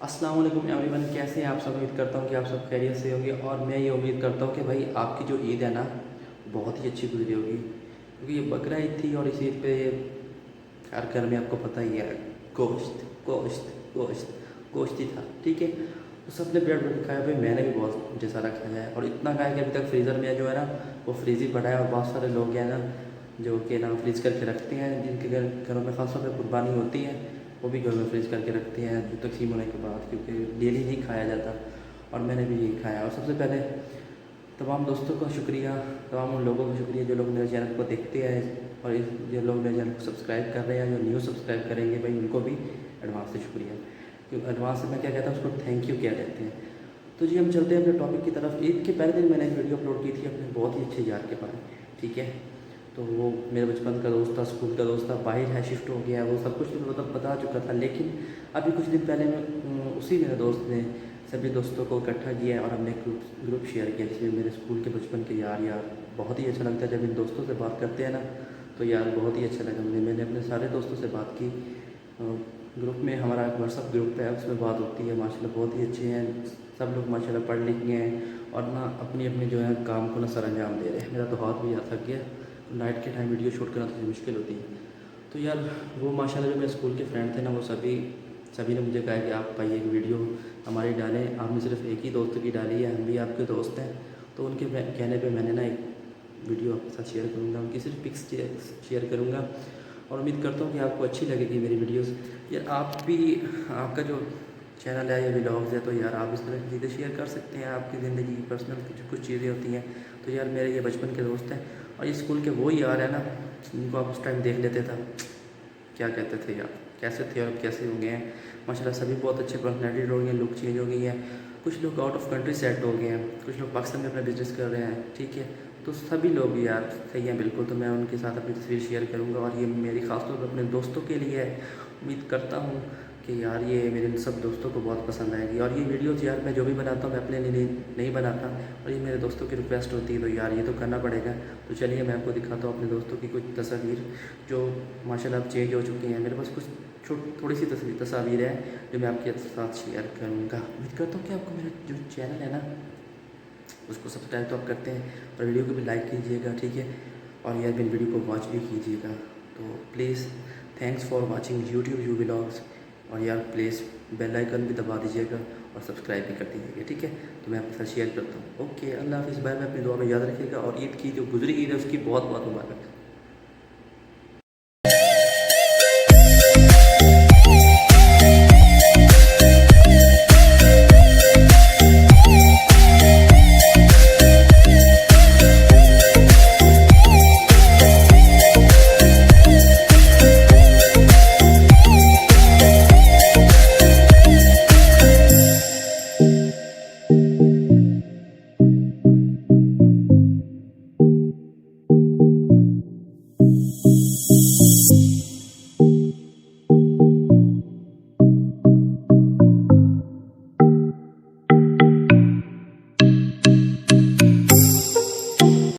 अस्सलाम वालेकुम एवरीवन, कैसे हैं आप सब। उम्मीद करता हूँ कि आप सब खैरियत से होंगे और मैं ये उम्मीद करता हूँ कि भाई आपकी जो ईद है ना बहुत ही अच्छी गुजरी होगी, क्योंकि ये बकरा ईद थी और इस ईद पे हर घर में आपको पता ही है गोश्त गोश्त गोश्त गोश्त ही था। ठीक है, तो सबने पेट भर के खाया। भाई मैंने भी बहुत मुझे सारा खाया है और इतना खाया कि अभी तक फ्रीज़र में जो है ना वो फ्रीज ही पड़ा है। और बहुत सारे लोग हैं ना जो कि ना फ्रीज करके रखते हैं, जिनके घरों में खासतौर पर कुर्बानी होती है वो भी घर में फ्रीज करके रखते हैं जो तकसीम होने के बाद, क्योंकि डेली नहीं खाया जाता। और मैंने भी यही खाया। और सबसे पहले तमाम दोस्तों का शुक्रिया, तमाम उन लोगों का शुक्रिया जो लोग मेरे चैनल को देखते हैं और जो लोग मेरे चैनल को सब्सक्राइब कर रहे हैं, जो न्यू सब्सक्राइब करेंगे भाई उनको भी एडवांस से शुक्रिया। क्योंकि एडवांस से मैं क्या कहता हूँ उसको थैंक यू क्या कहते हैं। तो जी हम चलते हैं अपने टॉपिक की तरफ। ईद के पहले दिन मैंने एक वीडियो अपलोड की थी अपने बहुत ही अच्छे यार के पास। ठीक है, तो वो मेरे बचपन का दोस्त था, स्कूल का दोस्त था, बाहर है, शिफ्ट हो गया, वो सब कुछ तो मतलब बता चुका था। लेकिन अभी कुछ दिन पहले मैं उसी मेरे दोस्त ने सभी दोस्तों को इकट्ठा किया और हमने ग्रुप शेयर किया जिसमें मेरे स्कूल के बचपन के यार बहुत ही अच्छा लगता है जब इन दोस्तों से बात करते हैं ना, तो यार बहुत ही अच्छा लगा। मैंने अपने सारे दोस्तों से बात की। ग्रुप में हमारा व्हाट्सअप ग्रुप है, उसमें बात होती है। माशाल्लाह बहुत ही अच्छे हैं सब लोग, माशाल्लाह पढ़ लिख गए हैं और ना अपनी अपनी जो है काम को ना सर अंजाम दे रहे हैं। मेरा तो हाथ भी थक गया, नाइट के टाइम वीडियो शूट करना थोड़ी मुश्किल होती है। तो यार वो माशाल्लाह जो मेरे स्कूल के फ्रेंड थे ना वो सभी ने मुझे कहा कि आप भाई एक वीडियो हमारी डालें। आपने सिर्फ एक ही दोस्त की डाली है, हम भी आपके दोस्त हैं। तो उनके कहने पे मैंने ना एक वीडियो आपके साथ शेयर करूँगा, उनकी सिर्फ पिक्स शेयर करूँगा और उम्मीद करता हूँ कि आपको अच्छी लगेगी मेरी वीडियोस। यार आप भी, आपका जो चैनल है या व्लॉग्स है तो यार आप इस तरह की चीज़ें शेयर कर सकते हैं। आपकी ज़िंदगी की पर्सनल कुछ चीज़ें होती हैं। तो यार मेरे ये बचपन के दोस्त हैं और ये स्कूल के वो यार है ना जिनको आप उस टाइम देख लेते थे, क्या कहते थे यार, कैसे थे और कैसे हो गए हैं। माशाल्लाह सभी बहुत अच्छे पर्सनैलिटी हो गई हैं, लुक चेंज हो गई है। कुछ लोग आउट ऑफ कंट्री सेट हो गए हैं, कुछ लोग पाकिस्तान में अपना बिज़नेस कर रहे हैं। ठीक है, तो सभी लोग यार सही हैं बिल्कुल। तो मैं उनके साथ अपनी तस्वीर शेयर करूँगा और ये मेरी ख़ासतौर पर अपने दोस्तों के लिए है। उम्मीद करता हूँ कि यार ये मेरे सब दोस्तों को बहुत पसंद आएगी। और ये वीडियोज़ यार मैं जो भी बनाता हूँ मैं अपने लिए नहीं बनाता, और ये मेरे दोस्तों की रिक्वेस्ट होती है तो यार ये तो करना पड़ेगा। तो चलिए मैं आपको दिखाता हूँ अपने दोस्तों की कुछ तस्वीर जो माशाल्लाह अब चेंज हो चुकी हैं। मेरे पास कुछ थोड़ी सी तस्वीर है जो मैं आपके साथ शेयर करूँगा। उम्मीद करता हूँ कि आपको मेरा जो चैनल है ना उसको सब्सक्राइब तो आप करते हैं और वीडियो को भी लाइक कीजिएगा। ठीक है, और यार मेरी वीडियो को वॉच भी कीजिएगा। तो please thanks for watching YouTube you vlogs. और यार प्लीज़ बेल आइकन भी दबा दीजिएगा और सब्सक्राइब भी कर दीजिएगा। ठीक है, तो मैं आपके साथ शेयर करता हूँ। ओके, अल्लाह हाफिज़, बाय बाय। अपनी दुआ में याद रखिएगा और ईद की जो गुजरी ईद है उसकी बहुत बहुत मुबारक।